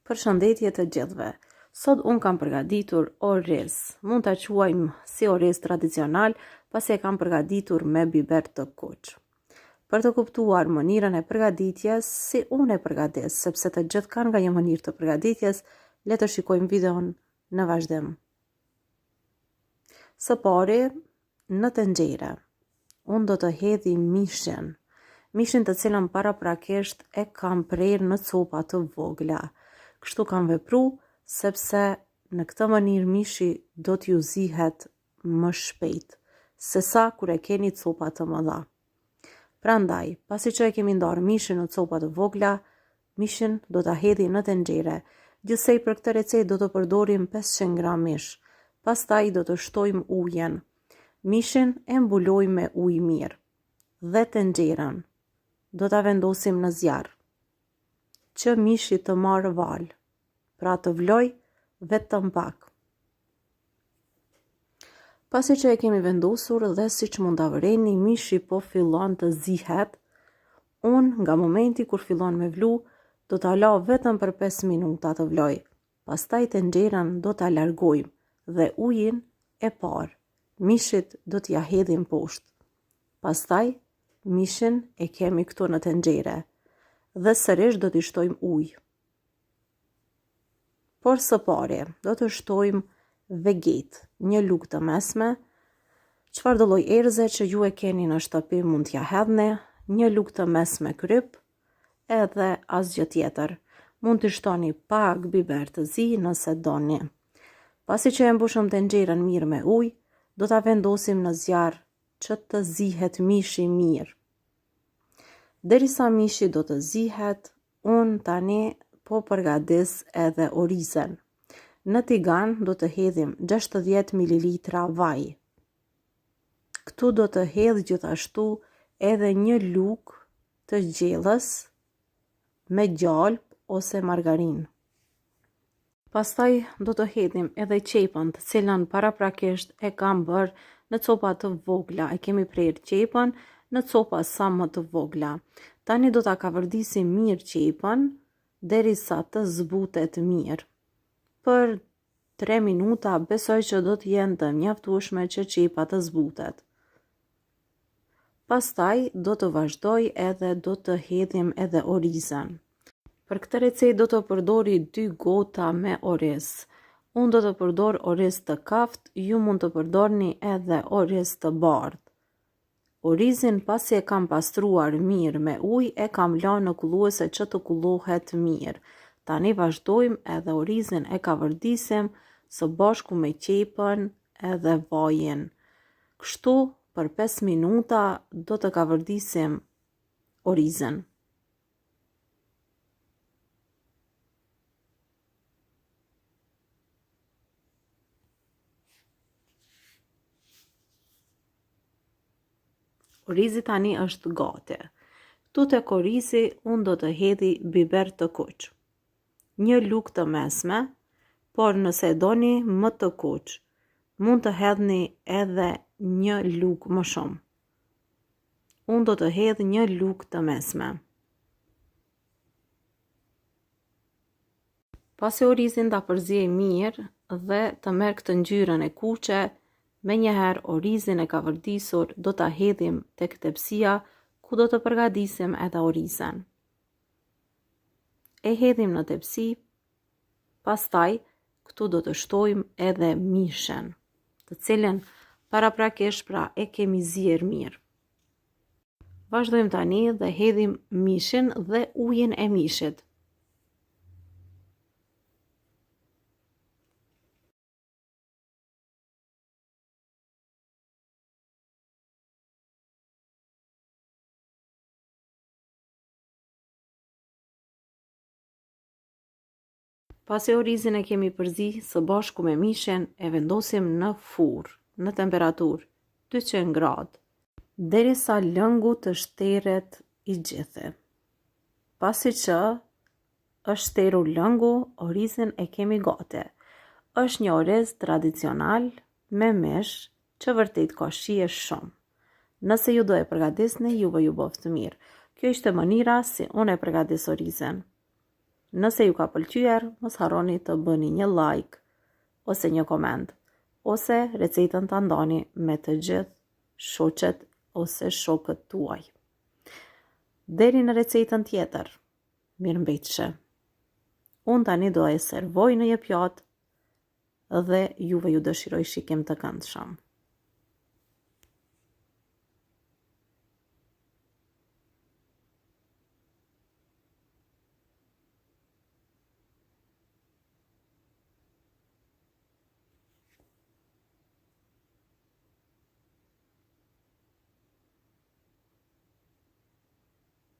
Përshëndetje të gjithëve. Sot unë kam përgatitur orez. Mund ta quajmë si orez tradicional, pasi e kam përgatitur me biber të kuq. Për të kuptuar mënyrën e përgatitjes, si unë e përgatis, sepse të gjithë kanë nga një mënyrë të përgatitjes, le të shikojmë videon në vazhdim. Së pari, në tenxhere, unë do të hedhi mishin të cilën paraprakisht e kam prerë në copa të vogla. Kështu kam vepru, sepse në këtë mënyrë mishi do t'ju zihet më shpejt, se sa kur e keni copa të mëdha. Prandaj, pasi që e kemi ndarë mishin në copa të vogla, mishin do t'a hedhi në tenxhere. Gjithsej për këtë recetë do të përdorim 500 gram mish. Pastaj do të shtojmë ujin. Mishin e mbulojmë me ujë mirë. Dhe tenxherën do t'a vendosim në zjarr, që mishi të marrë val, pra të vloj vetëm pak. Pasi që e kemi vendosur dhe siç mund ta vëreni, mishi po fillon të zihet, unë nga momenti kur fillon me vlu, do ta la vetëm për 5 minuta të vloj. Pastaj tenxherën do ta largojmë dhe ujin e parë mishit do t'ja hedhim poshtë. Pastaj mishin e kemi këtu në tenxhere dhe sërish do t'i shtojmë ujë. Por së pari do të shtojmë vegetë, një lugë të mesme, çfarëdo lloj erëze që ju e keni në shtëpi mund t'ja hedhni, një lugë të mesme kryp, edhe asgjë tjetër. Mund t'i shtoni pak biber të zi nëse doni. Pasi që e mbushëm tenxherën mirë me ujë, do ta vendosim në zjarr që të zihet mishi mirë. Derisa mishi do të zihet, unë tani po përgatis edhe orizen. Në tigan do të hedhim 60 ml vaj. Këtu do të hedh gjithashtu edhe një lugë të gjellës me gjalp ose margarin. Pastaj do të hedhim edhe qepën, të cilën paraprakisht e kam bërë në copa të vogla. E kemi prerë qepën në copa sa më të vogla. Tani do ta kavërdisim mirë qepën derisa të zbutet mirë. Për 3 minuta besoj që do të jenë të mjaftueshme që qepa të zbutet. Pastaj do të vazhdoj edhe do të hedhim edhe orizen. Për këtë recetë do të përdori 2 gota me orez. Unë do të përdor orez të kaft, ju mund të përdorni edhe orez të bardhë. Orizin pasi e kam pastruar mirë me ujë, e kam lënë në kulluese që të kullohet mirë. Tani vazhdojmë edhe orizin e kavërdisim së bashku me qepën edhe vajin. Kështu për 5 minuta do të kavërdisim orizin. Orizi tani është gati. Këtu tek orizi unë do të hedhi biber të kuq. Një lugë të mesme, por nëse doni më të kuq, mund të hedhni edhe një lugë më shumë. Unë do të hedh një lugë të mesme. Pasi orizin ta përziej mirë dhe të merr këtë ngjyrën e kuqe, menjëherë orizin e kavërdisur do ta hedhim tek tepsia ku do të përgatisim edhe orizen. E hedhim në tepsi, pastaj këtu do të shtojmë edhe mishin, të cilën paraprakisht pra e kemi zier mirë. Vazhdojmë tani dhe hedhim mishin dhe ujin e mishit. Pasi orizin e kemi përzi së bashku me mishin, e vendosim në furrë, në temperaturë 200 gradë, derisa lëngu të shteret i gjithë. Pasi që është shterur lëngu, orizin e kemi gati. Është një orez tradicional me mish që vërtet ka shije shumë. Nëse ju do e përgatisni, juve ju boft mirë. Kjo ishte mënyra si unë e përgatis orizen. Nëse ju ka pëlqyer, mos harroni të bëni një like ose një koment, ose recetën ta ndani me të gjithë shoqet ose shokët tuaj. Deri në recetën tjetër, mirëmbëjtje. Unë tani do e servoj në një pjatë dhe juve ju dëshiroj shikim të këndshëm.